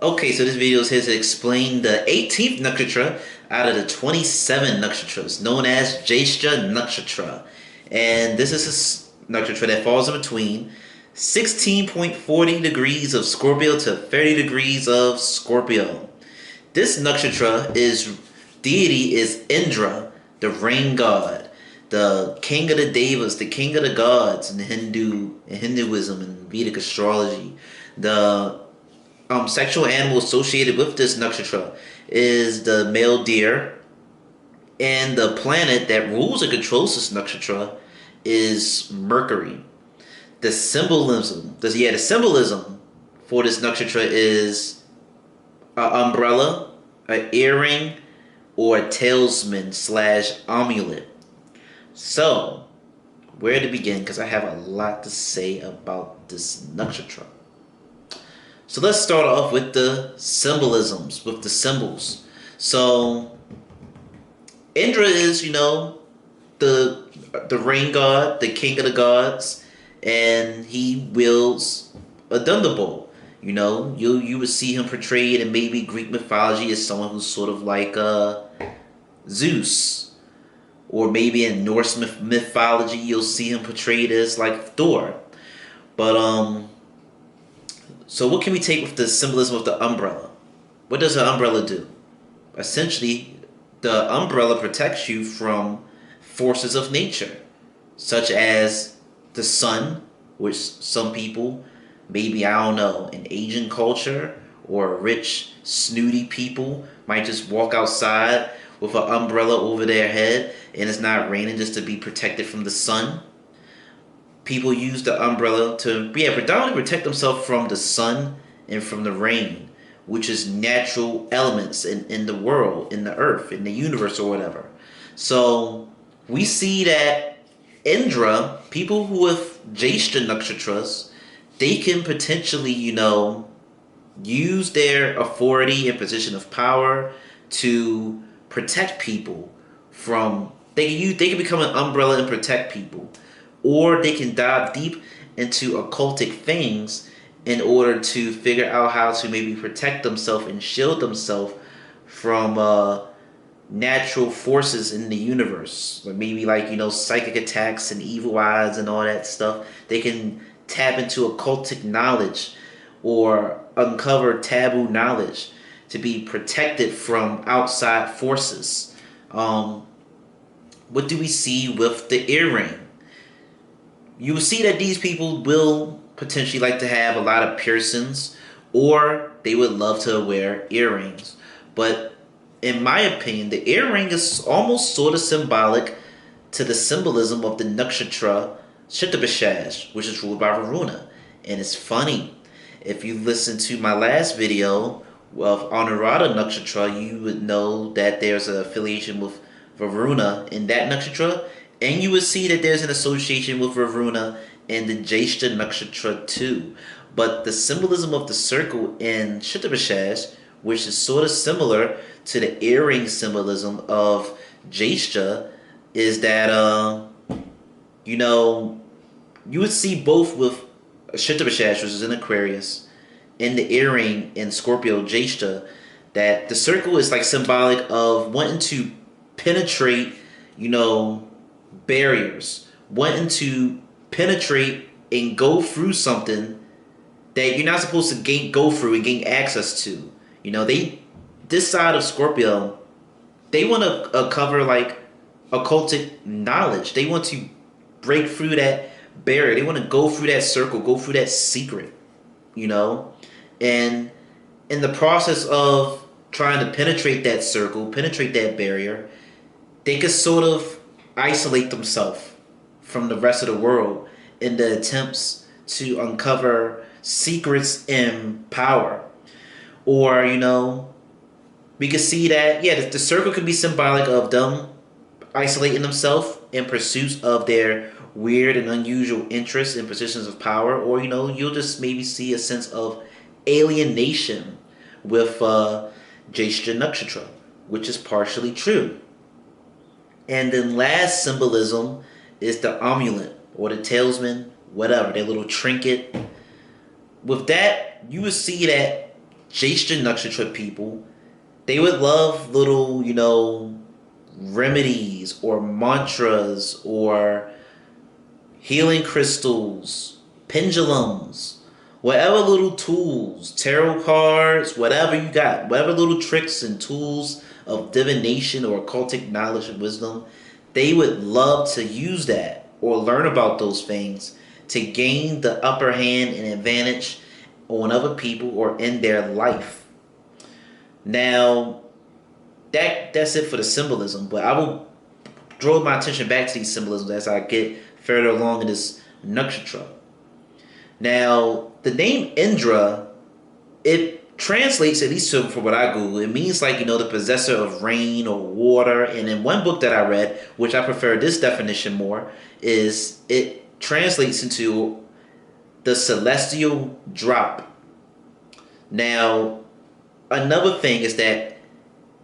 Okay, so this video is here to explain the 18th nakshatra out of the 27 nakshatras, known as Jyeshtha nakshatra. And this is a nakshatra that falls in between 16.40 degrees of Scorpio to 30 degrees of Scorpio. This nakshatra deity is Indra, the rain god, the king of the devas, the king of the gods in Hinduism and Vedic astrology. The sexual animal associated with this nakshatra is the male deer, and the planet that rules and controls this nakshatra is Mercury. The symbolism for this nakshatra is an umbrella, an earring, or a talisman slash amulet. So, where to begin? Because I have a lot to say about this nakshatra. So let's start off with the symbolisms, with the symbols. So Indra is, the rain god, the king of the gods, and he wields a thunderbolt. You would see him portrayed in maybe Greek mythology as someone who's sort of like Zeus, or maybe in Norse mythology you'll see him portrayed as like Thor. But so what can we take with the symbolism of the umbrella? What does an umbrella do? Essentially, the umbrella protects you from forces of nature, such as the sun, which some people, maybe, I don't know, an Asian culture or rich, snooty people might just walk outside with an umbrella over their head and it's not raining just to be protected from the sun. People use the umbrella to, predominantly protect themselves from the sun and from the rain, which is natural elements in the world, in the earth, in the universe, or whatever. So we see that Indra, people who have Jyeshtha nakshatras, they can potentially, use their authority and position of power to protect people from. They can become an umbrella and protect people, or they can dive deep into occultic things in order to figure out how to maybe protect themselves and shield themselves from natural forces in the universe. Like maybe psychic attacks and evil eyes and all that stuff. They can tap into occultic knowledge or uncover taboo knowledge to be protected from outside forces. What do we see with the earring? You will see that these people will potentially like to have a lot of piercings, or they would love to wear earrings. But in my opinion, the earring is almost sort of symbolic to the symbolism of the nakshatra Shittabhishash, which is ruled by Varuna. And it's funny, if you listen to my last video of Anuradha nakshatra, you would know that there's an affiliation with Varuna in that nakshatra, and you would see that there's an association with Vritra in the Jyeshtha nakshatra too. But the symbolism of the circle in Shittabhishash, which is sort of similar to the earring symbolism of Jyeshtha, is that you would see both with Shittabhishash, which is in Aquarius, and the earring in Scorpio Jyeshtha, that the circle is like symbolic of wanting to penetrate, barriers, wanting to penetrate and go through something that you're not supposed to go through and gain access to. This side of Scorpio, they want to cover like occultic knowledge. They want to break through that barrier. They want to go through that circle, go through that secret, and in the process of trying to penetrate that circle, penetrate that barrier, they could sort of isolate themselves from the rest of the world in the attempts to uncover secrets and power. Or, we could see that, the circle could be symbolic of them isolating themselves in pursuit of their weird and unusual interests and positions of power. Or, you'll just maybe see a sense of alienation with Jyeshtha nakshatra, which is partially true. And then last symbolism is the amulet or the talisman, whatever, their little trinket. With that, you would see that Jyeshtha nakshatra people, they would love little, remedies or mantras or healing crystals, pendulums, whatever little tools, tarot cards, whatever you got, whatever little tricks and tools of divination or occultic knowledge and wisdom, they would love to use that or learn about those things to gain the upper hand and advantage on other people or in their life. Now, that's it for the symbolism, but I will draw my attention back to these symbolisms as I get further along in this nakshatra. Now, the name Indra, it translates, at least from what I Google, it means like, the possessor of rain or water. And in one book that I read, which I prefer this definition more, is it translates into the celestial drop. Now, another thing is that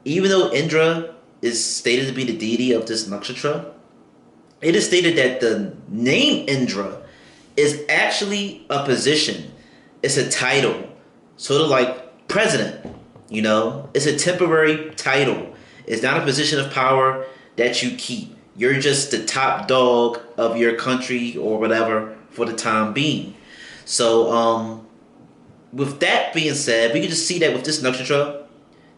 even though Indra is stated to be the deity of this nakshatra, it is stated that the name Indra is actually a position. It's a title, sort of like president. It's a temporary title. It's not a position of power that you keep. You're just the top dog of your country or whatever for the time being. So, with that being said, we can just see that with this nakshatra,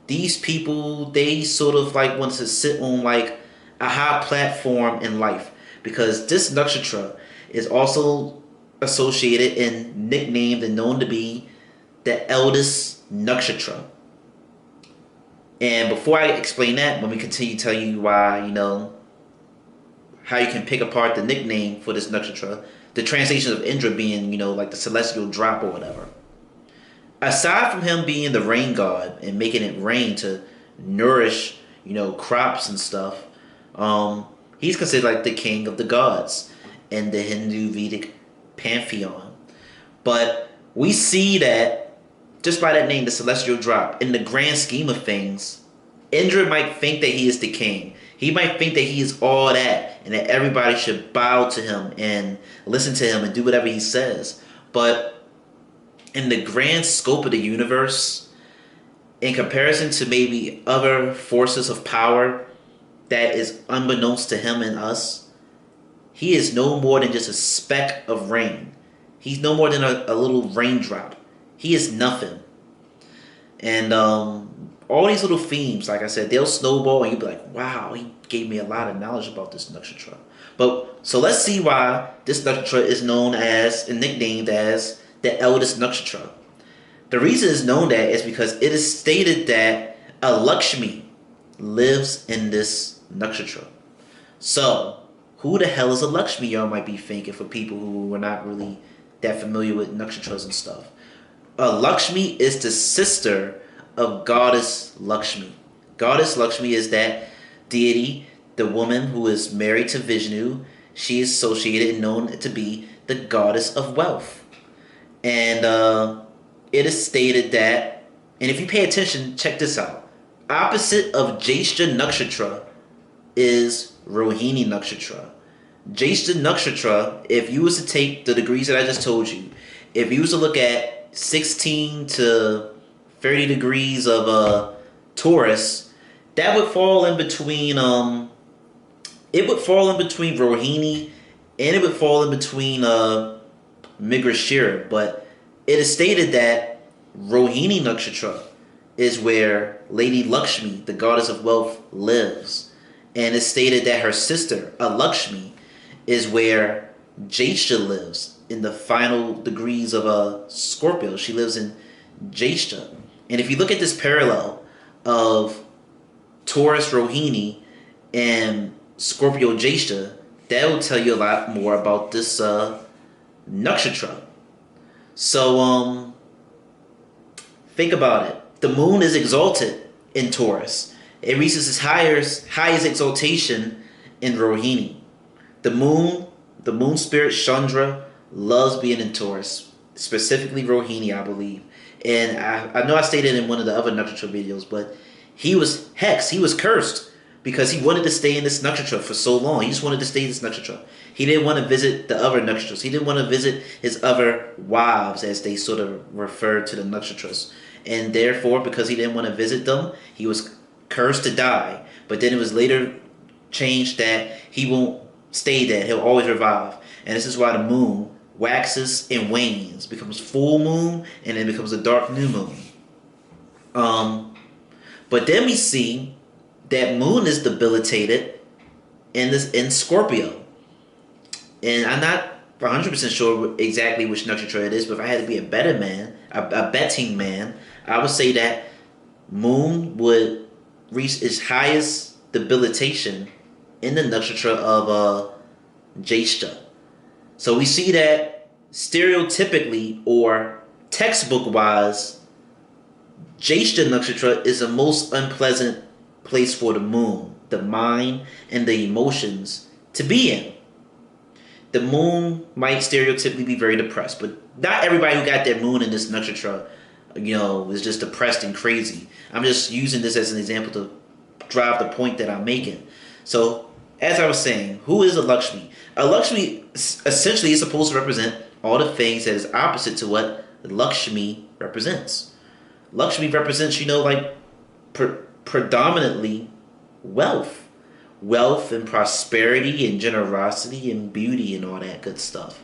these people, they sort of like want to sit on like a high platform in life, because this nakshatra is also associated and nicknamed and known to be the eldest nakshatra. And before I explain that, let me continue to tell you why, how you can pick apart the nickname for this nakshatra, the translation of Indra being, like the celestial drop or whatever. Aside from him being the rain god and making it rain to nourish, crops and stuff, he's considered like the king of the gods in the Hindu Vedic pantheon. But we see that just by that name, the celestial drop, in the grand scheme of things, Indra might think that he is the king. He might think that he is all that and that everybody should bow to him and listen to him and do whatever he says. But in the grand scope of the universe, in comparison to maybe other forces of power that is unbeknownst to him and us, he is no more than just a speck of rain. He's no more than a little raindrop. He is nothing. And all these little themes, like I said, they'll snowball and you'll be like, wow, he gave me a lot of knowledge about this nakshatra. But so let's see why this nakshatra is known as and nicknamed as the eldest nakshatra. The reason it's known that is because it is stated that a Lakshmi lives in this nakshatra. So, who the hell is a Lakshmi, y'all might be thinking, for people who were not really that familiar with nakshatras and stuff. A Lakshmi is the sister of Goddess Lakshmi. Goddess Lakshmi is that deity, the woman who is married to Vishnu. She is associated and known to be the goddess of wealth. And it is stated that, and if you pay attention, check this out. Opposite of Jyeshtha nakshatra is Rohini nakshatra. Jyeshtha nakshatra, if you was to take the degrees that I just told you, if you was to look at 16 to 30 degrees of Taurus, that would fall in between Rohini, and it would fall in between Migrashira. But it is stated that Rohini nakshatra is where Lady Lakshmi, the goddess of wealth, lives. And it's stated that her sister, Lakshmi, is where Jyeshtha lives in the final degrees of Scorpio. She lives in Jyeshtha. And if you look at this parallel of Taurus Rohini and Scorpio Jyeshtha, that will tell you a lot more about this nakshatra. So think about it. The moon is exalted in Taurus. It reaches its highest exaltation in Rohini. The moon spirit Chandra loves being in Taurus, specifically Rohini, I believe. And I know I stated in one of the other nakshatra videos, but he was hexed, he was cursed, because he wanted to stay in this nakshatra for so long. He just wanted to stay in this nakshatra. He didn't want to visit the other nakshatras. He didn't want to visit his other wives, as they sort of refer to the nakshatras. and therefore, because he didn't want to visit them, he was cursed to die. But then it was later changed that he won't stay dead; he'll always revive. And this is why the moon waxes and wanes, becomes full moon, and then becomes a dark new moon. But then we see that moon is debilitated in Scorpio, and I'm not 100% sure exactly which nakshatra it is, but if I had to be a better man, a betting man, I would say that moon would reach its highest debilitation in the nakshatra of Jyeshtha. So we see that stereotypically or textbook wise, Jyeshtha nakshatra is the most unpleasant place for the moon, the mind, and the emotions to be in. The moon might stereotypically be very depressed, but not everybody who got their moon in this nakshatra, is just depressed and crazy. I'm just using this as an example to drive the point that I'm making. So, as I was saying, who is a Lakshmi? A Lakshmi essentially is supposed to represent all the things that is opposite to what Lakshmi represents. Lakshmi represents, predominantly wealth. Wealth and prosperity and generosity and beauty and all that good stuff.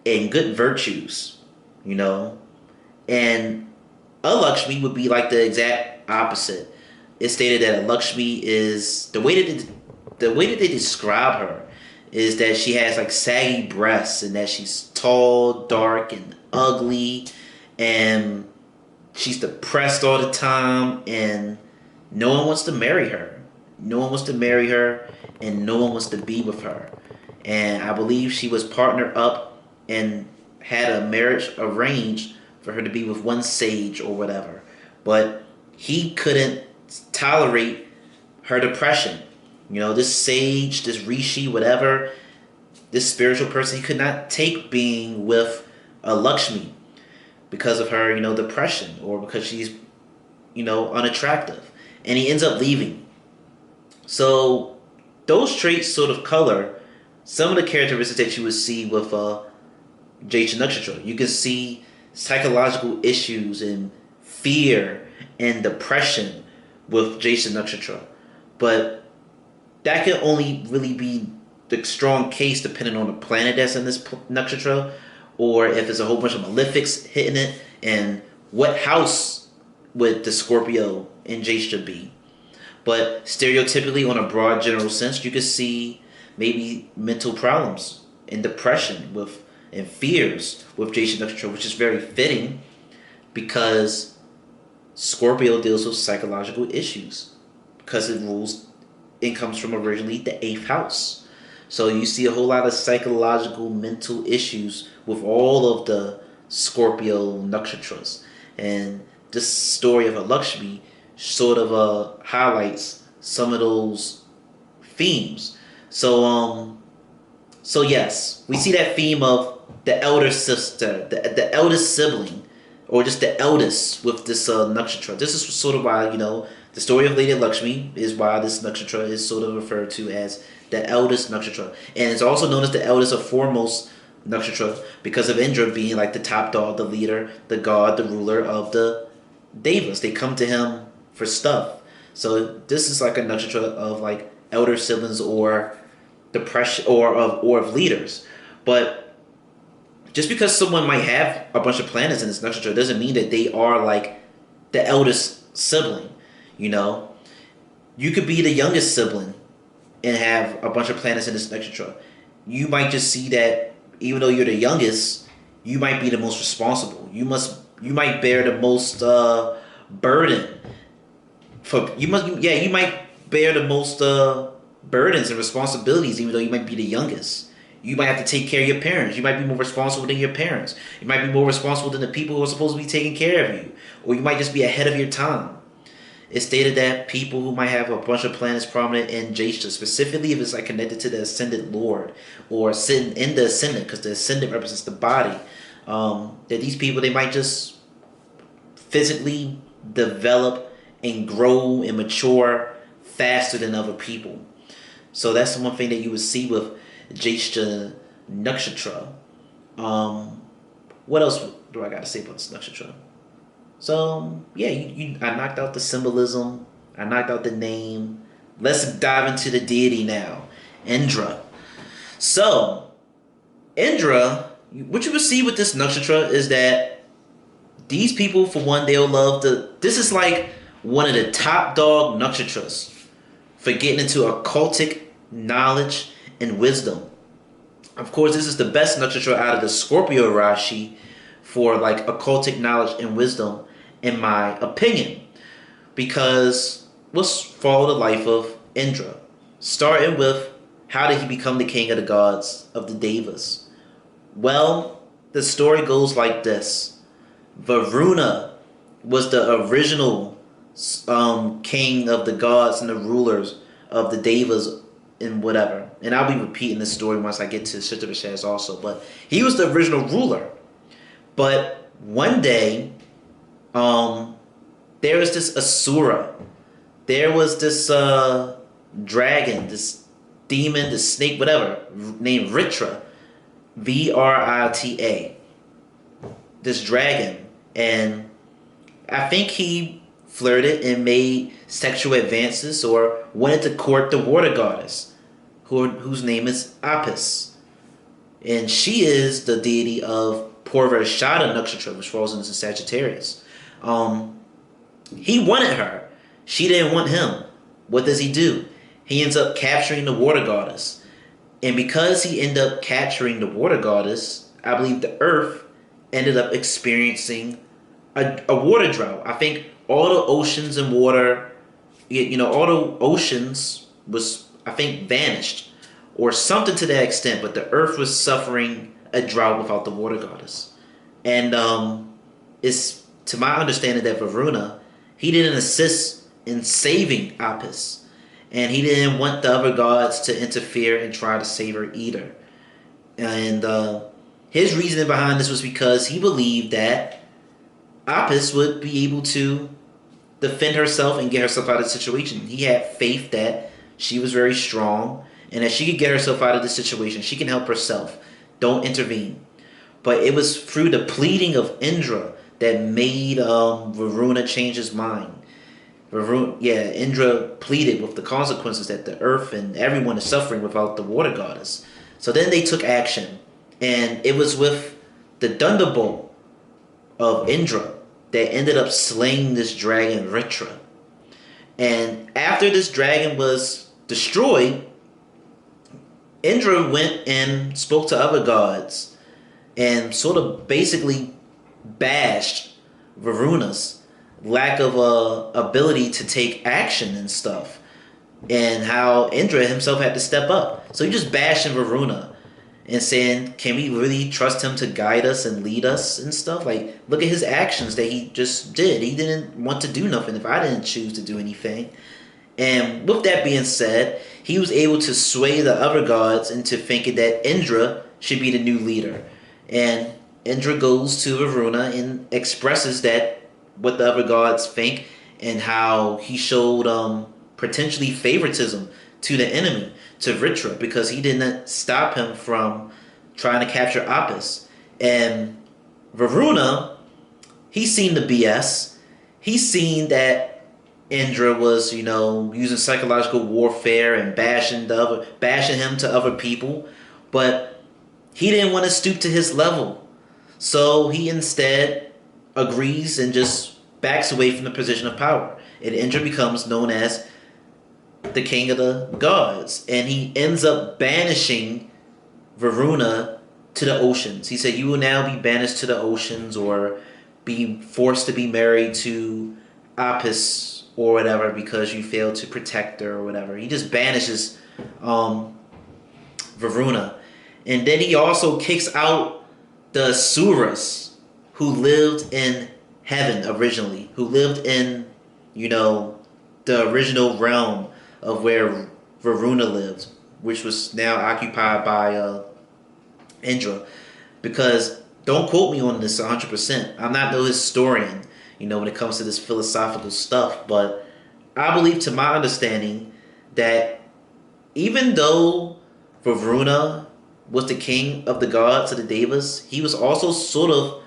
And good virtues, And a Lakshmi would be like the exact opposite. It's stated that a Lakshmi is the way that they describe her is that she has like saggy breasts and that she's tall, dark, and ugly, and she's depressed all the time, and no one wants to marry her. No one wants to marry her, and no one wants to be with her. And I believe she was partnered up and had a marriage arranged for her to be with one sage or whatever. But he couldn't tolerate her depression. This sage, this rishi, whatever, this spiritual person, he could not take being with a Lakshmi because of her, depression, or because she's, unattractive. And he ends up leaving. So those traits sort of color some of the characteristics that you would see with Jyeshtha nakshatra. You can see psychological issues and fear and depression with Jyeshtha nakshatra. But that can only really be the strong case depending on the planet that's in this nakshatra, or if it's a whole bunch of malefics hitting it, and what house would the Scorpio in Jyeshtha be. But stereotypically, on a broad general sense, you could see maybe mental problems and depression and fears with Jyeshtha nakshatra, which is very fitting because Scorpio deals with psychological issues because it comes from originally the 8th house. So you see a whole lot of psychological, mental issues with all of the Scorpio nakshatras. And this story of a Lakshmi sort of highlights some of those themes. So yes, we see that theme of the elder sister, the eldest sibling, or just the eldest with this nakshatra. This is sort of why, the story of Lady Lakshmi is why this nakshatra is sort of referred to as the eldest nakshatra. And it's also known as the eldest or foremost nakshatra because of Indra being like the top dog, the leader, the god, the ruler of the devas. They come to him for stuff. So this is like a nakshatra of like elder siblings or depression or of leaders. But just because someone might have a bunch of planets in this nakshatra doesn't mean that they are like the eldest sibling. You could be the youngest sibling and have a bunch of planets in this nakshatra. You might just see that even though you're the youngest, you might be the most responsible. You might bear the most burden. You might bear the most burdens and responsibilities, even though you might be the youngest. You might have to take care of your parents. You might be more responsible than your parents. You might be more responsible than the people who are supposed to be taking care of you. Or you might just be ahead of your time. It's stated that people who might have a bunch of planets prominent in Jyeshtha, specifically if it's like connected to the Ascendant Lord or sitting in the Ascendant, because the Ascendant represents the body, that these people, they might just physically develop and grow and mature faster than other people. So that's one thing that you would see with Jyeshtha nakshatra. What else do I got to say about this nakshatra? So yeah, I knocked out the symbolism. I knocked out the name. Let's dive into the deity now, Indra. So Indra, what you will see with this nakshatra is that these people, for one, they'll love the. This is like one of the top dog nakshatras for getting into occultic knowledge and wisdom. Of course, this is the best nakshatra out of the Scorpio Rashi for like occultic knowledge and wisdom, in my opinion. Because let's follow the life of Indra, starting with how did he become the king of the gods of the Devas? Well, the story goes like this: Varuna was the original king of the gods and the rulers of the Devas and whatever. And I'll be repeating this story once I get to Shittabashaz also. But he was the original ruler. But one day, there was this Asura. There was this dragon, this demon, this snake, whatever, named Vritra. Vrita. This dragon. And I think he flirted and made sexual advances or wanted to court the water goddess, whose name is Apis. And she is the deity of Purvashada Nakshatra, which falls into Sagittarius. He wanted her. She didn't want him. What does he do? He ends up capturing the water goddess. And because he ended up capturing the water goddess, I believe the earth ended up experiencing a water drought. I think all the oceans and water, all the oceans was, I think, vanished or something to that extent, but the earth was suffering a drought without the water goddess. And it's to my understanding that Varuna, he didn't assist in saving Apis, and he didn't want the other gods to interfere and try to save her either. And his reasoning behind this was because he believed that Apis would be able to defend herself and get herself out of the situation. He had faith that she was very strong and that she could get herself out of the situation. She can help herself. Don't intervene. But it was through the pleading of Indra that made Varuna change his mind. Indra pleaded with the consequences that the earth and everyone is suffering without the water goddess. So then they took action. And it was with the thunderbolt of Indra that ended up slaying this dragon Vritra. And after this dragon was destroyed, Indra went and spoke to other gods and sort of basically bashed Varuna's lack of ability to take action and stuff, and how Indra himself had to step up. So he just bashing Varuna and saying, can we really trust him to guide us and lead us and stuff? Like, look at his actions that he just did. He didn't want to do nothing if I didn't choose to do anything. And with that being said, he was able to sway the other gods into thinking that Indra should be the new leader. And Indra goes to Varuna and expresses that what the other gods think, and how he showed potentially favoritism to the enemy, to Vritra, because he didn't stop him from trying to capture Apis. And Varuna, he's seen the BS. He's seen that Indra was, using psychological warfare and bashing him to other people, but he didn't want to stoop to his level. So he instead agrees and just backs away from the position of power. And Indra becomes known as the king of the gods. And he ends up banishing Varuna to the oceans. He said, you will now be banished to the oceans or be forced to be married to Apis or whatever because you failed to protect her or whatever. He just banishes Varuna. And then he also kicks out the Asuras who lived in heaven originally, who lived in, the original realm of where Varuna lived, which was now occupied by Indra. Because, don't quote me on this 100%, I'm not no historian, when it comes to this philosophical stuff, but I believe, to my understanding, that even though Varuna was the king of the gods, of the Devas, he was also sort of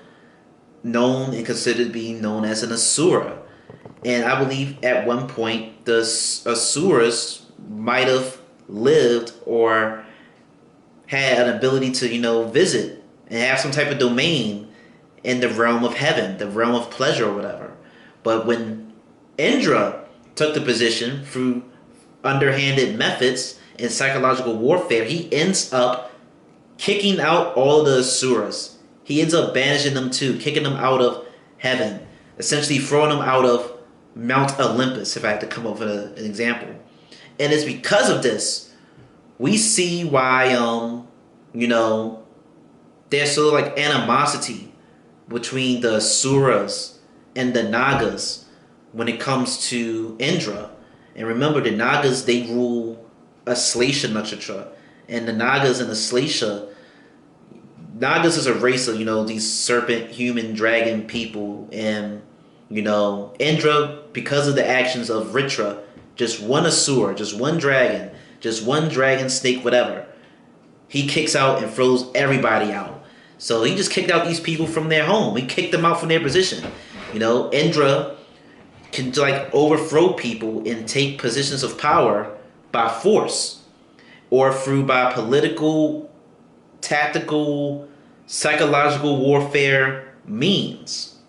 known and considered being known as an asura. And I believe at one point the asuras might have lived or had an ability to, visit and have some type of domain in the realm of heaven, the realm of pleasure or whatever. But when Indra took the position through underhanded methods and psychological warfare, he ends up kicking out all the asuras. He ends up banishing them too, kicking them out of heaven, essentially throwing them out of Mount Olympus, if I had to come up with an example. And it's because of this we see why there's sort of like animosity between the asuras and the nagas when it comes to Indra. And remember, the nagas, they rule Aslesha nakshatra, and the nagas and Aslesha, nagas is a race of these serpent, human, dragon people. And Indra, because of the actions of Vritra, just one asura, just one dragon, snake, whatever, he kicks out and throws everybody out. So he just kicked out these people from their home. He kicked them out from their position. Indra can like overthrow people and take positions of power by force or by political, tactical, psychological warfare means.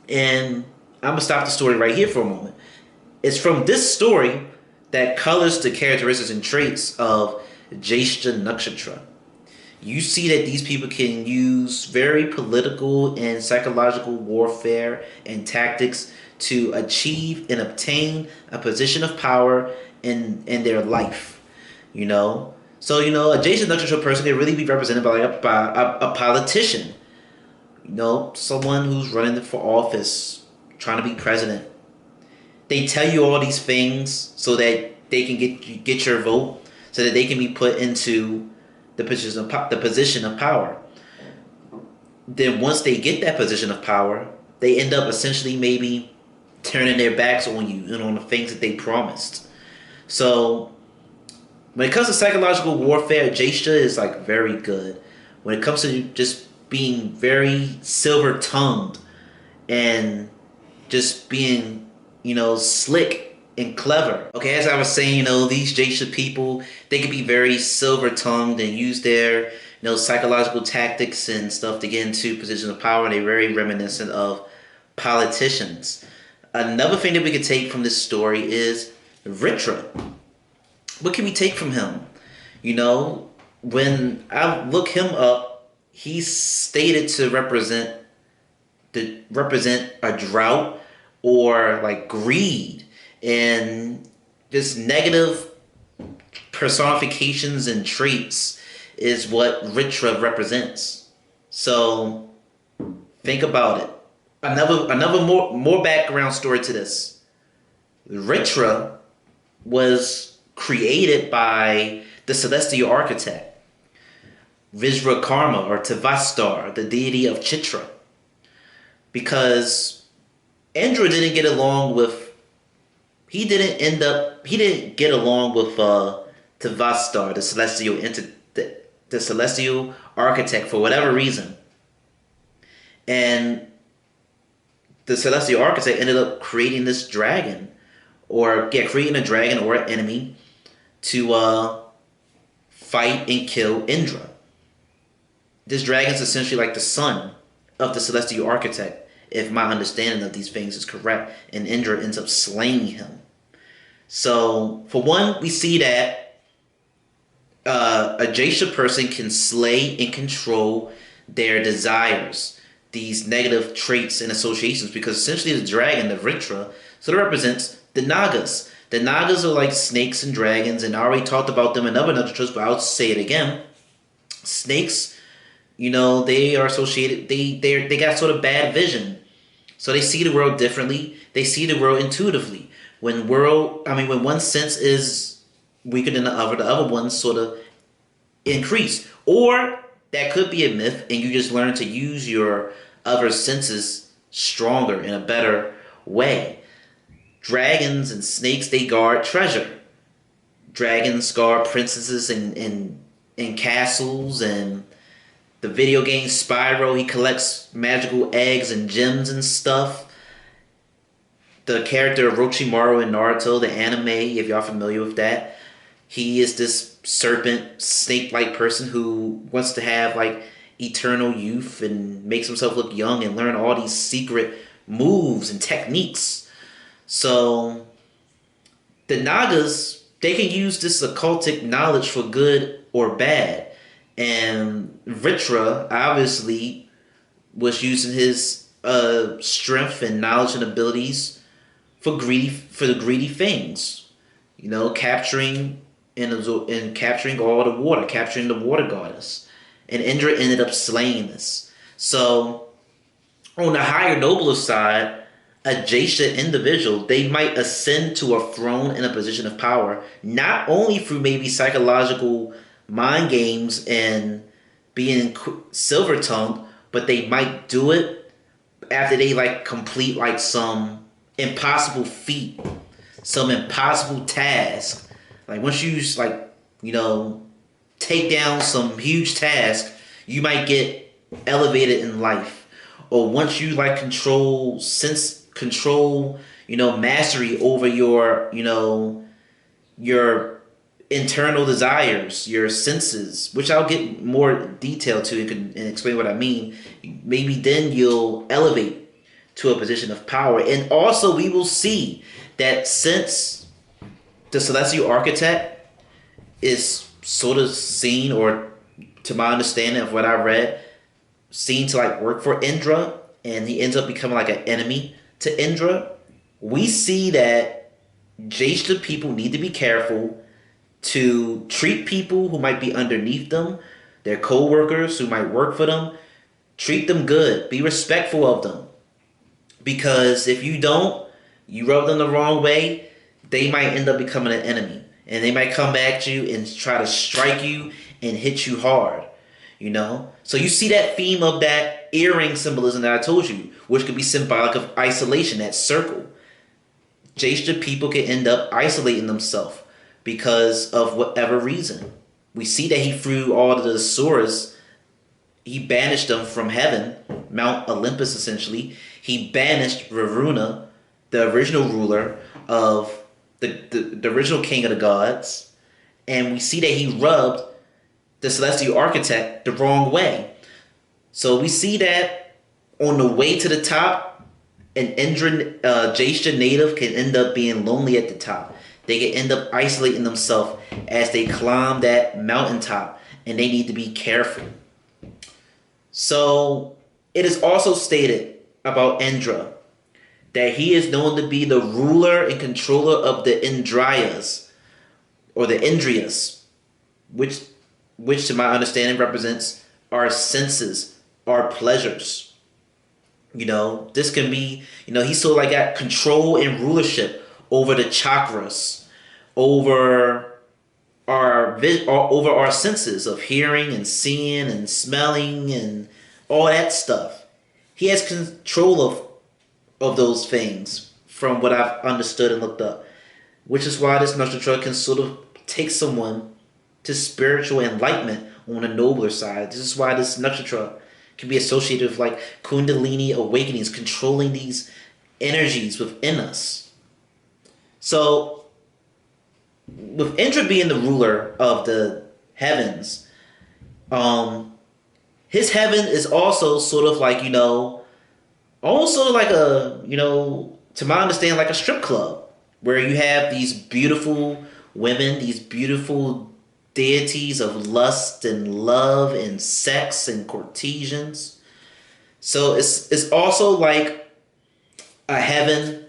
And I'm gonna stop the story right here for a moment. It's from this story that colors the characteristics and traits of Jyeshtha nakshatra. You see that these people can use very political and psychological warfare and tactics to achieve and obtain a position of power in their life. So a Jyeshtha nakshatra person can really be represented by a politician. Someone who's running for office, trying to be president. They tell you all these things so that they can get your vote, so that they can be put into the position of power. Then once they get that position of power, they end up essentially maybe turning their backs on you and on the things that they promised. So when it comes to psychological warfare, Jyeshtha is like very good. When it comes to just being very silver-tongued and just being, slick and clever. Okay, as I was saying, these Jyeshtha people, they can be very silver-tongued and use their, psychological tactics and stuff to get into positions of power. They're very reminiscent of politicians. Another thing that we could take from this story is Vritra. What can we take from him? When I look him up, he's stated to represent a drought or like greed and just negative personifications and traits is what Vritra represents. So think about it. Another more background story to this. Vritra was created by the celestial architect Vishvakarma or Tavastar, the deity of Chitra, because Indra didn't get along with. He didn't get along with Tavastar, the celestial architect, for whatever reason, and the celestial architect ended up creating this dragon, creating a dragon or an enemy to fight and kill Indra. This dragon is essentially like the son of the celestial architect, if my understanding of these things is correct, and Indra ends up slaying him. So, for one, we see that a Jyeshtha person can slay and control their desires, these negative traits and associations, because essentially the dragon, the Vritra, sort of represents the Nagas. The Nagas are like snakes and dragons, and I already talked about them in other nakshatra, but I'll say it again. Snakes, they are associated, they got sort of bad vision. So they see the world differently. They see the world intuitively. When one sense is weaker than the other ones sort of increase. Or that could be a myth, and you just learn to use your other senses stronger in a better way. Dragons and snakes, they guard treasure. Dragons guard princesses and castles, and The video game Spyro, he collects magical eggs and gems and stuff. The character Orochimaru in Naruto, the anime, if y'all familiar with that, he is this serpent, snake-like person who wants to have like eternal youth and makes himself look young and learn all these secret moves and techniques. So the Nagas, they can use this occultic knowledge for good or bad. And Vritra obviously was using his strength and knowledge and abilities for the greedy things, you know, capturing and capturing all the water, capturing the water goddess, and Indra ended up slaying this. So on the higher nobler side, a Jyeshtha individual, they might ascend to a throne in a position of power, not only through maybe psychological mind games and being silver tongued, but they might do it after they like complete like some impossible feat, some impossible task. Like once you like, you know, take down some huge task, you might get elevated in life. Or once you like control, you know, mastery over your, you know, your internal desires, your senses, which I'll get more detail to and explain what I mean. Maybe then you'll elevate to a position of power. And also we will see that since the celestial architect is sort of seen, or to my understanding of what I read, seen to like work for Indra, and he ends up becoming like an enemy to Indra, we see that Jyeshtha people need to be careful to treat people who might be underneath them, their co-workers who might work for them, treat them good, be respectful of them. Because if you don't, you rub them the wrong way, they might end up becoming an enemy. And they might come at you and try to strike you and hit you hard. You know? So you see that theme of that earring symbolism that I told you, which could be symbolic of isolation, that circle. Jyeshtha people can end up isolating themselves because of whatever reason. We see that he threw all of the Asuras, he banished them from heaven, Mount Olympus essentially. He banished Varuna, the original ruler of the original king of the gods. And we see that he rubbed the celestial architect the wrong way. So we see that on the way to the top, an Indra Jyeshtha native can end up being lonely at the top. They can end up isolating themselves as they climb that mountaintop, and they need to be careful. So it is also stated about Indra that he is known to be the ruler and controller of the Indrayas, or the Indriyas, which to my understanding represents our senses, our pleasures. You know, this can be, you know, he's sort of like got control and rulership over the chakras, over our senses of hearing and seeing and smelling and all that stuff. He has control of those things from what I've understood and looked up, which is why this nakshatra can sort of take someone to spiritual enlightenment on a nobler side. This is why this nakshatra can be associated with like kundalini awakenings, controlling these energies within us. So with Indra being the ruler of the heavens, his heaven is also sort of like, you know, almost sort of like a, you know, to my understanding, like a strip club where you have these beautiful women, these beautiful deities of lust and love and sex and courtesans. So it's also like a heaven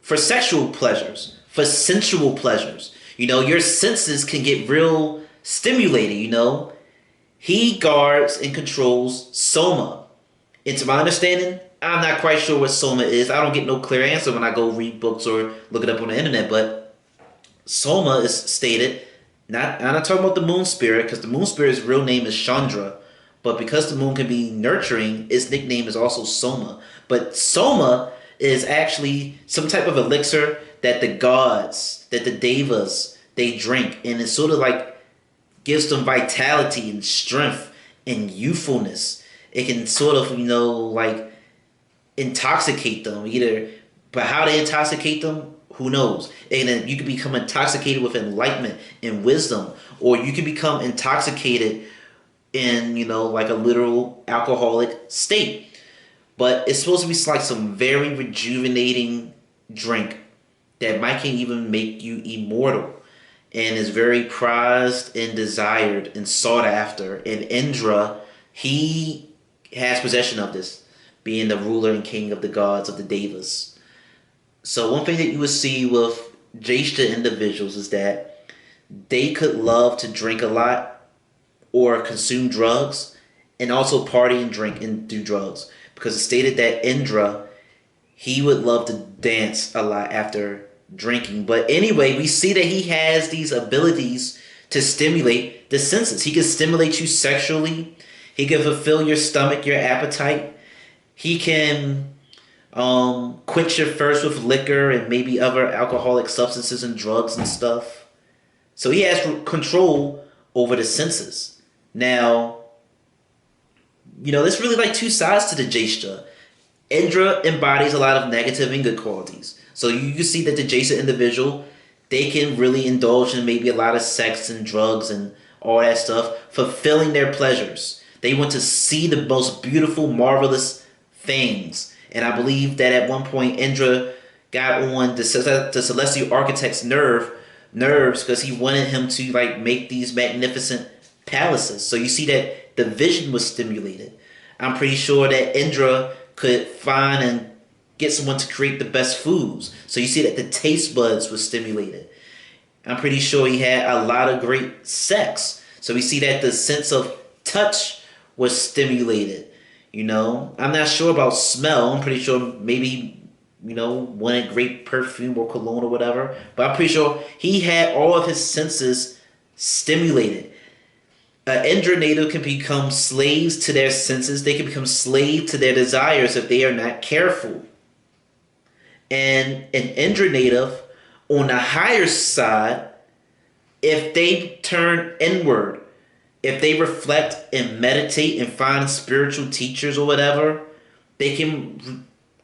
for sexual pleasures, for sensual pleasures. You know, your senses can get real stimulated, you know. He guards and controls Soma. And to my understanding, I'm not quite sure what Soma is. I don't get no clear answer when I go read books or look it up on the internet, but Soma is stated, I'm not talking about the moon spirit, because the moon spirit's real name is Chandra, but because the moon can be nurturing, its nickname is also Soma. But Soma is actually some type of elixir that the gods, that the devas, they drink, and it sort of like gives them vitality and strength and youthfulness. It can sort of, like intoxicate them. But how they intoxicate them, who knows? And then you can become intoxicated with enlightenment and wisdom, or you can become intoxicated in, like a literal alcoholic state. But it's supposed to be like some very rejuvenating drink that might can even make you immortal, and is very prized and desired and sought after. And Indra, he has possession of this, being the ruler and king of the gods of the Devas. So one thing that you would see with Jyeshtha individuals is that they could love to drink a lot or consume drugs, and also party and drink and do drugs. Because it's stated that Indra, he would love to dance a lot after drinking. But anyway, we see that he has these abilities to stimulate the senses. He can stimulate you sexually. He can fulfill your stomach, your appetite. He can quench your thirst with liquor and maybe other alcoholic substances and drugs and stuff. So he has control over the senses. Now, there's really like two sides to the Jyeshtha. Indra embodies a lot of negative and good qualities. So you can see that the Jyeshtha individual, they can really indulge in maybe a lot of sex and drugs and all that stuff, fulfilling their pleasures. They want to see the most beautiful, marvelous things. And I believe that at one point Indra got on the celestial architect's nerves because he wanted him to like make these magnificent palaces. So you see that the vision was stimulated. I'm pretty sure that Indra could find and get someone to create the best foods. So you see that the taste buds were stimulated. I'm pretty sure he had a lot of great sex. So we see that the sense of touch was stimulated. I'm not sure about smell. I'm pretty sure maybe, wanted great perfume or cologne or whatever. But I'm pretty sure he had all of his senses stimulated. An Indra native can become slaves to their senses. They can become slaves to their desires if they are not careful. And an Indra native, on the higher side, if they turn inward, if they reflect and meditate and find spiritual teachers or whatever, they can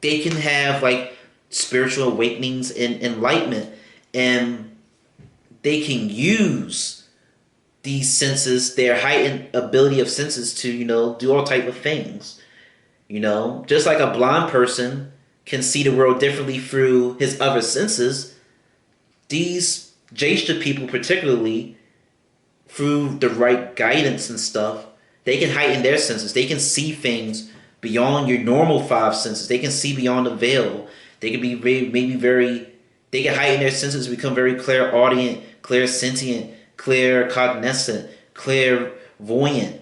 have like spiritual awakenings and enlightenment, and they can use these senses, their heightened ability of senses, to do all type of things. Just like a blind person can see the world differently through his other senses, these Jyeshtha people, particularly through the right guidance and stuff, they can heighten their senses. They can see things beyond your normal five senses. They can see beyond the veil. They can be they can heighten their senses, become very clairaudient, clairsentient, claircognizant, clairvoyant,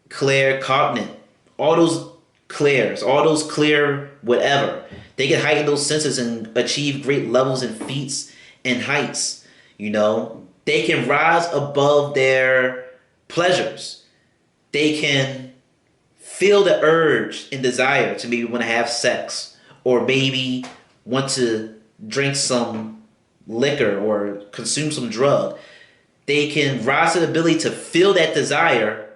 claircognate. All those clairs, all those clear whatever. They can heighten those senses and achieve great levels and feats and heights. They can rise above their pleasures. They can feel the urge and desire to maybe want to have sex, or maybe want to drink some liquor or consume some drug. They can rise to the ability to feel that desire,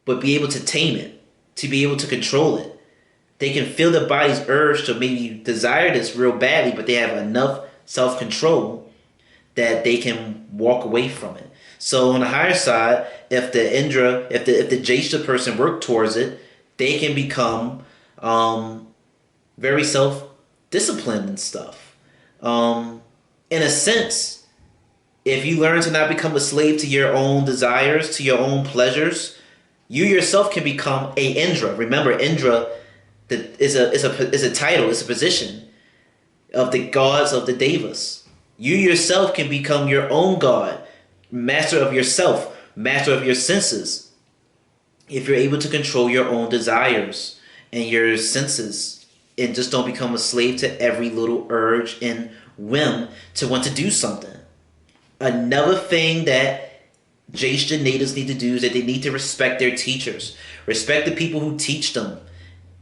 but be able to tame it, to be able to control it. They can feel the body's urge to maybe desire this real badly, but they have enough self-control that they can walk away from it. So on the higher side, if the Jyeshtha person work towards it, they can become very self-disciplined and stuff. In a sense, if you learn to not become a slave to your own desires, to your own pleasures, you yourself can become a Indra. Remember, Indra is a title, it's a position of the gods of the Devas. You yourself can become your own god, master of yourself, master of your senses, if you're able to control your own desires and your senses, and just don't become a slave to every little urge and whim to want to do something. Another thing that Jyeshtha natives need to do is that they need to respect their teachers, respect the people who teach them,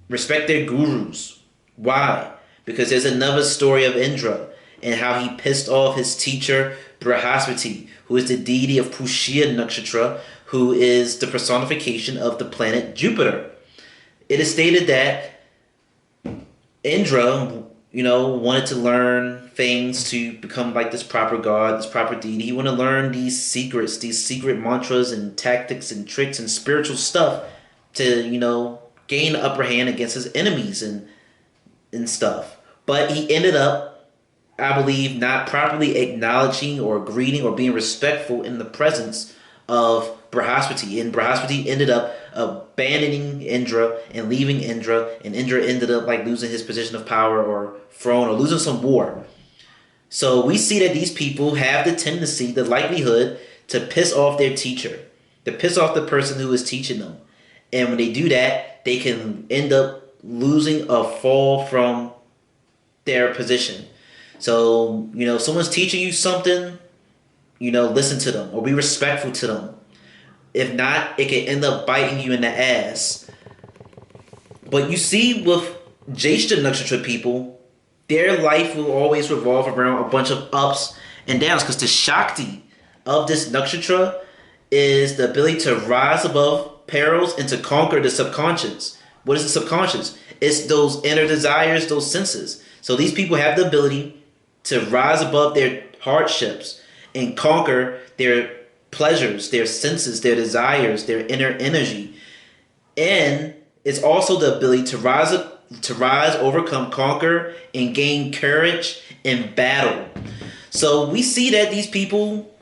respect their gurus. Why? Because there's another story of Indra and how he pissed off his teacher Brihaspati, who is the deity of Pushya nakshatra, who is the personification of the planet Jupiter. It is stated that Indra, wanted to learn things to become like this proper god, this proper deity. He wanted to learn these secrets, these secret mantras and tactics and tricks and spiritual stuff to, gain the upper hand against his enemies and stuff. But he ended up, I believe, not properly acknowledging or greeting or being respectful in the presence of Brihaspati. And Brihaspati ended up abandoning Indra and leaving Indra, and Indra ended up like losing his position of power or throne or losing some war. So we see that these people have the tendency, the likelihood, to piss off their teacher, to piss off the person who is teaching them. And when they do that, they can end up losing or fall from their position. So, if someone's teaching you something, listen to them or be respectful to them. If not, it can end up biting you in the ass. But you see with Jyeshtha nakshatra people, their life will always revolve around a bunch of ups and downs, because the Shakti of this nakshatra is the ability to rise above perils and to conquer the subconscious. What is the subconscious? It's those inner desires, those senses. So these people have the ability to rise above their hardships and conquer their pleasures, their senses, their desires, their inner energy. And it's also the ability to rise, overcome, conquer, and gain courage in battle. So we see that these people,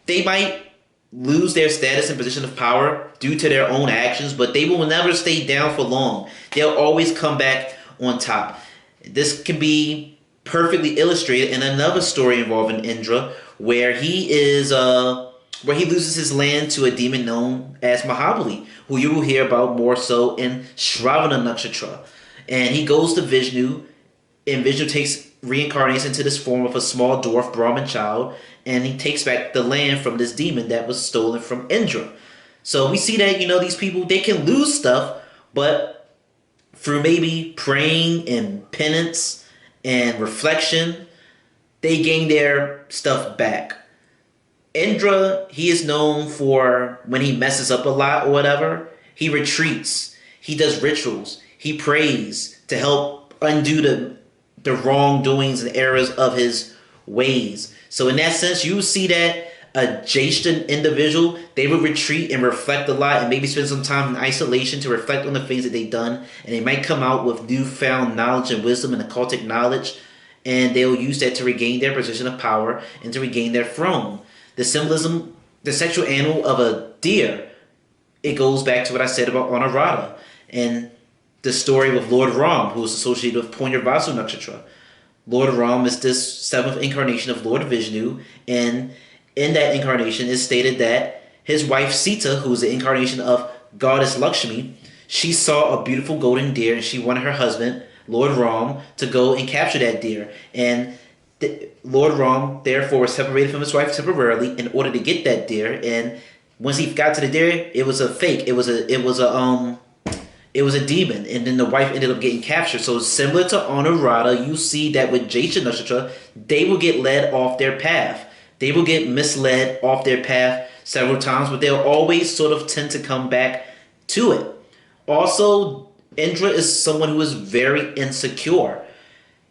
they might lose their status and position of power due to their own actions, but they will never stay down for long. They'll always come back on top. This can be perfectly illustrated in another story involving Indra, where he loses his land to a demon known as Mahabali, who you will hear about more so in Shravana nakshatra. And he goes to Vishnu, and Vishnu takes reincarnates into this form of a small dwarf Brahmin child, and he takes back the land from this demon that was stolen from Indra. So we see that, these people, they can lose stuff, but through maybe praying and penance and reflection, they gain their stuff back. Indra, he is known for when he messes up a lot or whatever, he retreats. He does rituals. He prays to help undo the wrongdoings and errors of his ways. So in that sense, you see that a Jyeshtha individual, they will retreat and reflect a lot and maybe spend some time in isolation to reflect on the things that they've done. And they might come out with newfound knowledge and wisdom and occultic knowledge. And they'll use that to regain their position of power and to regain their throne. The symbolism, the sexual animal of a deer, it goes back to what I said about Anurada and the story with Lord Ram, who is associated with Punyavasu nakshatra. Lord Ram is this seventh incarnation of Lord Vishnu, and in that incarnation is stated that his wife Sita, who is the incarnation of goddess Lakshmi, she saw a beautiful golden deer and she wanted her husband, Lord Ram, to go and capture that deer. And Lord Ram therefore was separated from his wife temporarily in order to get that deer. And once he got to the deer, it was a fake. It was a demon, and then the wife ended up getting captured. So similar to Anurada, you see that with Jyeshtha nakshatra, they will get led off their path. They will get misled off their path several times, but they'll always sort of tend to come back to it. Also, Indra is someone who is very insecure.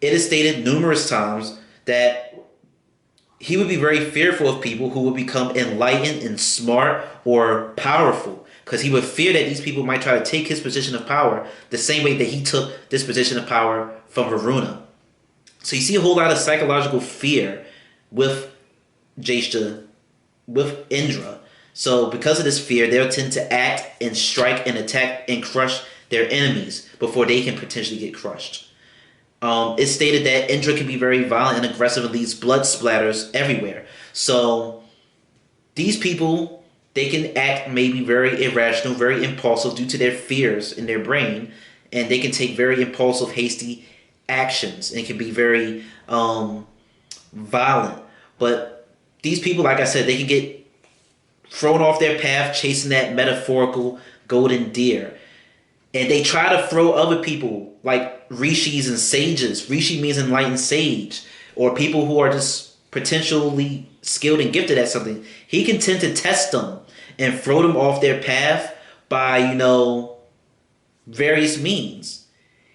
It is stated numerous times that he would be very fearful of people who would become enlightened and smart or powerful, because he would fear that these people might try to take his position of power the same way that he took this position of power from Varuna. So you see a whole lot of psychological fear with Jyeshtha, with Indra. So because of this fear, they'll tend to act and strike and attack and crush their enemies before they can potentially get crushed. It's stated that Indra can be very violent and aggressive and leaves blood splatters everywhere. So these people, they can act maybe very irrational, very impulsive due to their fears in their brain, and they can take very impulsive, hasty actions and can be very violent. But these people, like I said, they can get thrown off their path chasing that metaphorical golden deer. And they try to throw other people like rishis and sages. Rishi means enlightened sage, or people who are just potentially skilled and gifted at something. He can tend to test them and throw them off their path by, various means.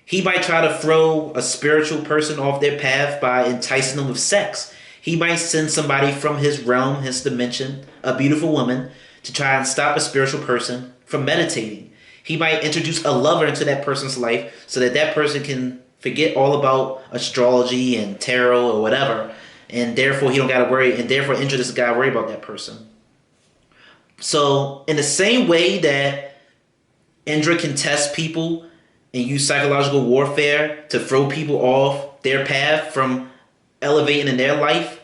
He might try to throw a spiritual person off their path by enticing them with sex. He might send somebody from his realm, his dimension, a beautiful woman, to try and stop a spiritual person from meditating. He might introduce a lover into that person's life so that that person can forget all about astrology and tarot or whatever, and therefore he don't got to worry, and therefore Indra doesn't got to worry about that person. So in the same way that Indra can test people and use psychological warfare to throw people off their path from elevating in their life,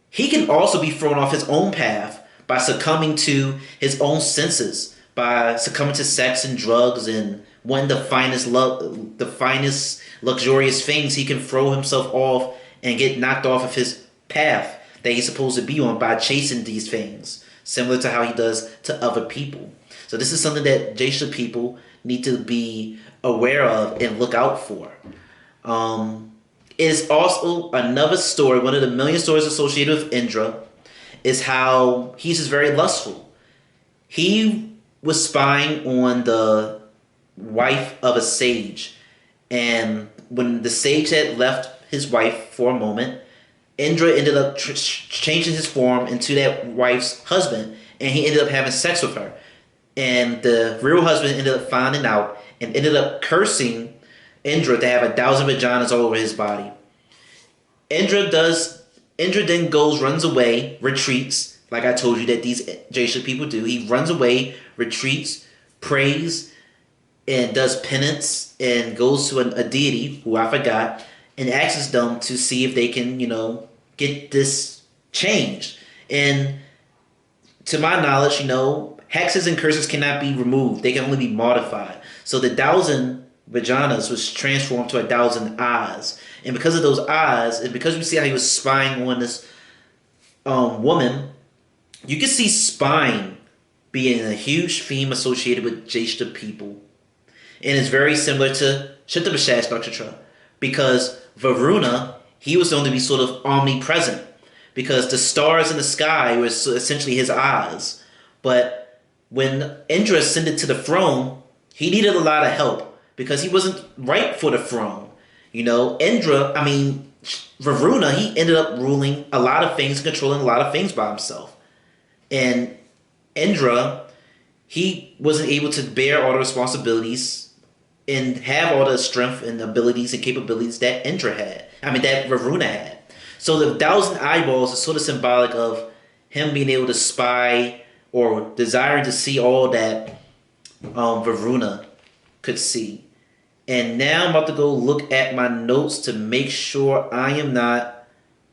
he can also be thrown off his own path by succumbing to his own senses, by succumbing to sex and drugs and one of the finest luxurious things. He can throw himself off and get knocked off of his path that he's supposed to be on by chasing these things, similar to how he does to other people. So this is something that Jyeshtha people need to be aware of and look out for. Is also another story, one of the million stories associated with Indra, is how he's just very lustful. He was spying on the wife of a sage, and when the sage had left his wife for a moment, Indra ended up changing his form into that wife's husband, and he ended up having sex with her. And the real husband ended up finding out and ended up cursing Indra to have 1,000 vaginas all over his body. Indra then runs away, retreats, like I told you that these Jyeshtha people do. He runs away, retreats, prays, and does penance, and goes to a deity, who I forgot, and asks them to see if they can, get this changed. And to my knowledge, hexes and curses cannot be removed. They can only be modified. So the 1,000 vaginas was transformed to 1,000 eyes. And because of those eyes, and because we see how he was spying on this woman, you can see spying being a huge theme associated with Jyeshtha people. And it's very similar to Chitta nakshatra, because Varuna, he was known to be sort of omnipresent, because the stars in the sky were essentially his eyes. But when Indra ascended to the throne, he needed a lot of help because he wasn't right for the throne. Varuna, he ended up ruling a lot of things, controlling a lot of things by himself. And Indra, he wasn't able to bear all the responsibilities and have all the strength and abilities and capabilities that that Varuna had. So the 1,000 eyeballs is sort of symbolic of him being able to spy or desiring to see all that Varuna could see. And now I'm about to go look at my notes to make sure I am not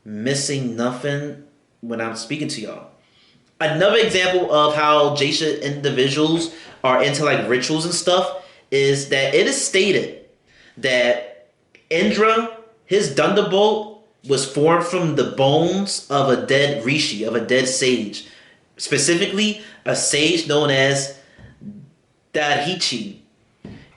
missing nothing when I'm speaking to y'all. Another example of how Jyeshtha individuals are into like rituals and stuff is that it is stated that Indra, his thunderbolt, was formed from the bones of a dead rishi, of a dead sage. Specifically, a sage known as Daihichi.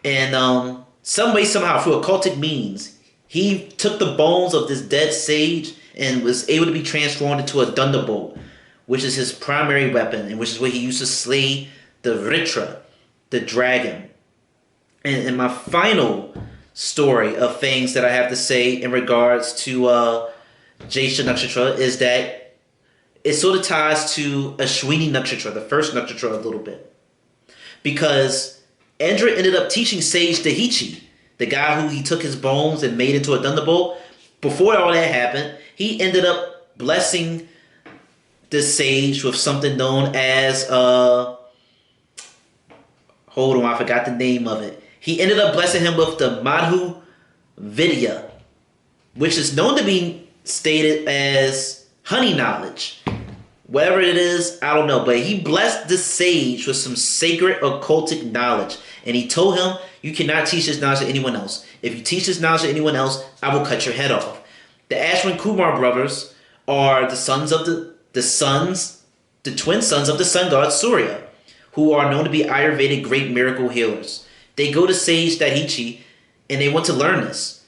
And some way, somehow, through occultic means, he took the bones of this dead sage and was able to be transformed into a thunderbolt, which is his primary weapon, and which is what he used to slay the Vritra, the dragon. And my final story of things that I have to say in regards to Jyeshtha nakshatra is that it sort of ties to Ashwini nakshatra, the first nakshatra, a little bit. Because Indra ended up teaching Sage Daihichi, the guy who he took his bones and made into a thunderbolt. Before all that happened, he ended up blessing the sage with something known as hold on, I forgot the name of it. He ended up blessing him with the Madhu Vidya, which is known to be stated as honey knowledge. Whatever it is, I don't know. But he blessed the sage with some sacred occultic knowledge. And he told him, you cannot teach this knowledge to anyone else. If you teach this knowledge to anyone else, I will cut your head off. The Ashwin Kumar brothers are the twin sons of the sun god Surya, who are known to be Ayurvedic great miracle healers. They go to Sage Daihichi and they want to learn this.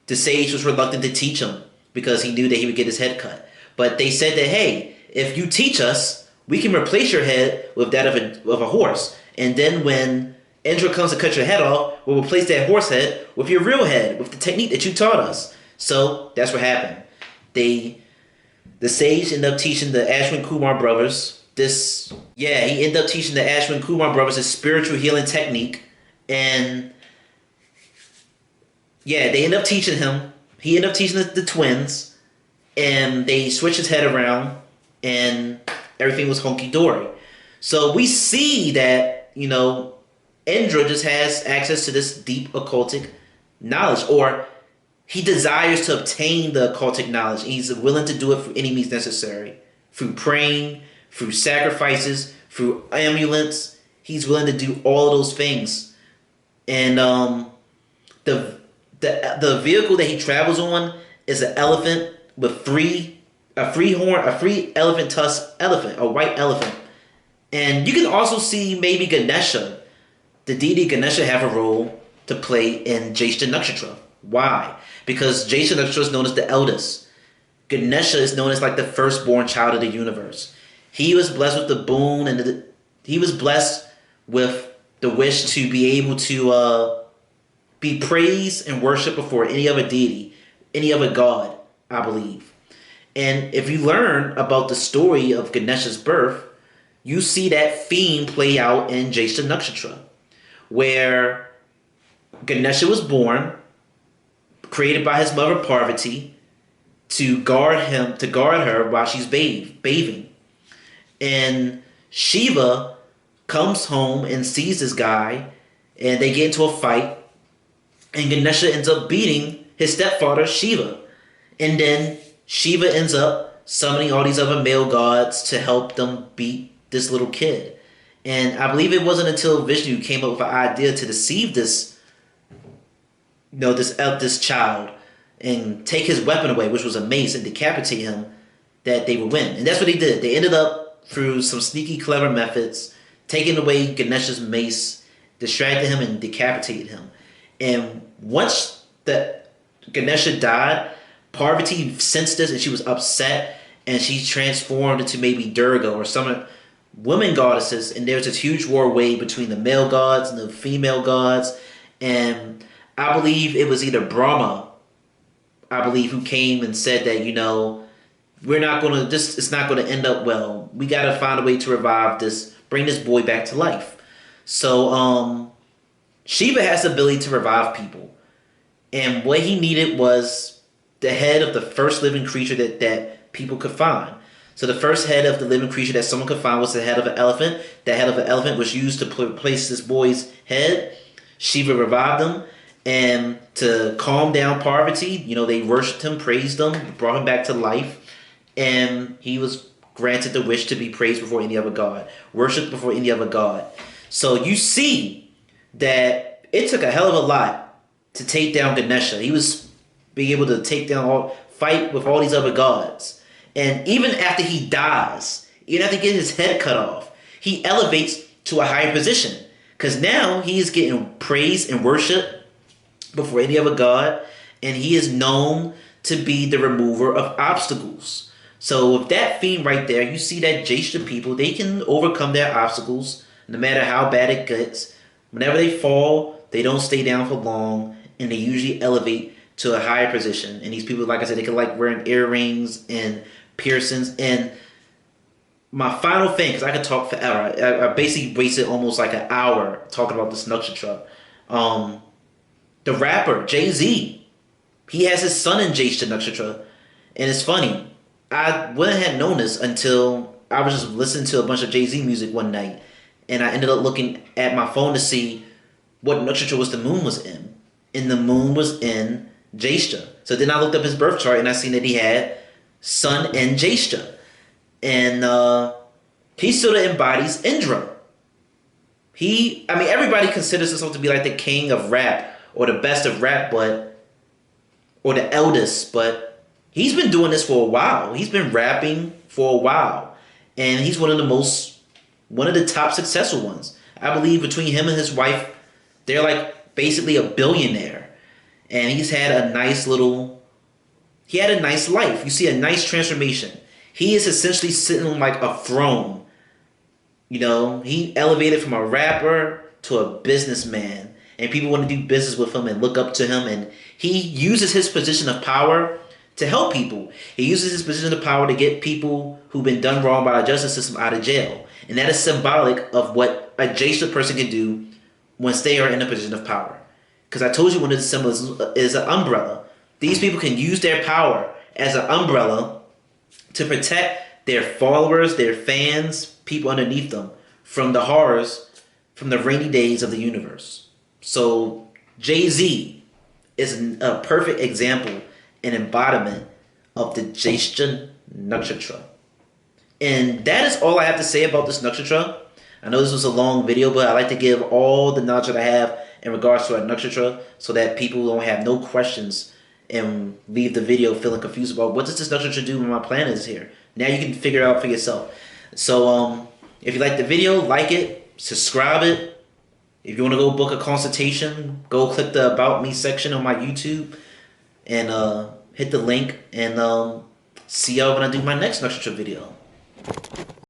The sage was reluctant to teach him because he knew that he would get his head cut. But they said that, hey, if you teach us, we can replace your head with that of a horse. And then when Indra comes to cut your head off, we'll replace that horse head with your real head, with the technique that you taught us. So that's what happened. The sage ended up teaching the Ashwin Kumar brothers he ended up teaching the Ashwin Kumar brothers this spiritual healing technique. And yeah, they ended up teaching him. He ended up teaching the twins, and they switched his head around, and everything was hunky dory. So we see that, Indra just has access to this deep occultic knowledge, or he desires to obtain the occultic knowledge. He's willing to do it for any means necessary, through praying, through sacrifices, through amulets. He's willing to do all of those things. And the vehicle that he travels on is an elephant with a three elephant tusk elephant, a white elephant. And you can also see maybe Ganesha, the deity Ganesha, have a role to play in Jyeshtha nakshatra. Why? Because Jyeshtha nakshatra is known as the eldest. Ganesha is known as like the firstborn child of the universe. He was blessed with the boon, and he was blessed with the wish to be able to be praised and worshipped before any other deity, any other god, I believe. And if you learn about the story of Ganesha's birth, you see that theme play out in Jyeshtha nakshatra, where Ganesha was born, created by his mother Parvati, to guard her while she's bathing. And Shiva comes home and sees this guy, and they get into a fight, and Ganesha ends up beating his stepfather Shiva. And then Shiva ends up summoning all these other male gods to help them beat this little kid. And I believe it wasn't until Vishnu came up with an idea to deceive this child and take his weapon away, which was a mace, and decapitate him, that they would win. And that's what they did. They ended up, through some sneaky, clever methods, taking away Ganesha's mace, distracted him, and decapitated him. And once that Ganesha died, Parvati sensed this, and she was upset, and she transformed into maybe Durga or some women goddesses, and there was this huge war waged between the male gods and the female gods. And I believe it was either Brahma, who came and said that, it's not gonna end up well. We gotta find a way to revive this, bring this boy back to life. So Shiva has the ability to revive people. And what he needed was the head of the first living creature that people could find. So the first head of the living creature that someone could find was the head of an elephant. That head of an elephant was used to place this boy's head. Shiva revived him. And to calm down Parvati, they worshipped him, praised him, brought him back to life. And he was granted the wish to be praised before any other god, worshipped before any other god. So you see that it took a hell of a lot to take down Ganesha. He was being able to fight with all these other gods. And even after he dies, even after he gets his head cut off, he elevates to a higher position. Because now he is getting praise and worship before any other god. And he is known to be the remover of obstacles. So with that theme right there, you see that Jyeshtha people, they can overcome their obstacles no matter how bad it gets. Whenever they fall, they don't stay down for long, and they usually elevate to a higher position. And these people, like I said, they can like wearing earrings and piercings. And my final thing, because I could talk forever, I basically wasted almost like an hour talking about this nakshatra. The rapper Jay-Z, he has his son in Jyeshtha nakshatra, and it's funny. I wouldn't have known this until I was just listening to a bunch of Jay-Z music one night, and I ended up looking at my phone to see what nakshatra the moon was in. And the moon was in Jyeshtha. So then I looked up his birth chart, and I seen that he had sun in Jyeshtha. And he sort of embodies Indra. Everybody considers himself to be like the king of rap, or the best of rap, or the eldest, but he's been doing this for a while. He's been rapping for a while. And he's one of the top successful ones. I believe between him and his wife, they're like basically a billionaire. And he's had a nice life. You see a nice transformation. He is essentially sitting on like a throne You know, he elevated from a rapper to a businessman, and people want to do business with him and look up to him. And he uses his position of power to help people. He uses his position of power to get people who've been done wrong by the justice system out of jail, and that is symbolic of what a Jyeshtha person can do once they are in a position of power. Because I told you one of the symbols is an umbrella. These people can use their power as an umbrella to protect their followers, their fans, people underneath them from the horrors, from the rainy days of the universe. So Jay-Z is a perfect example and embodiment of the Jyeshtha nakshatra. And that is all I have to say about this nakshatra. I know this was a long video, but I like to give all the knowledge that I have in regards to a nakshatra so that people don't have no questions and leave the video feeling confused about what does this nakshatra do when my planet is here. Now you can figure it out for yourself. So if you like the video, like it, subscribe it. If you want to go book a consultation, go click the About Me section on my YouTube and hit the link, and see y'all when I do my next nakshatra video.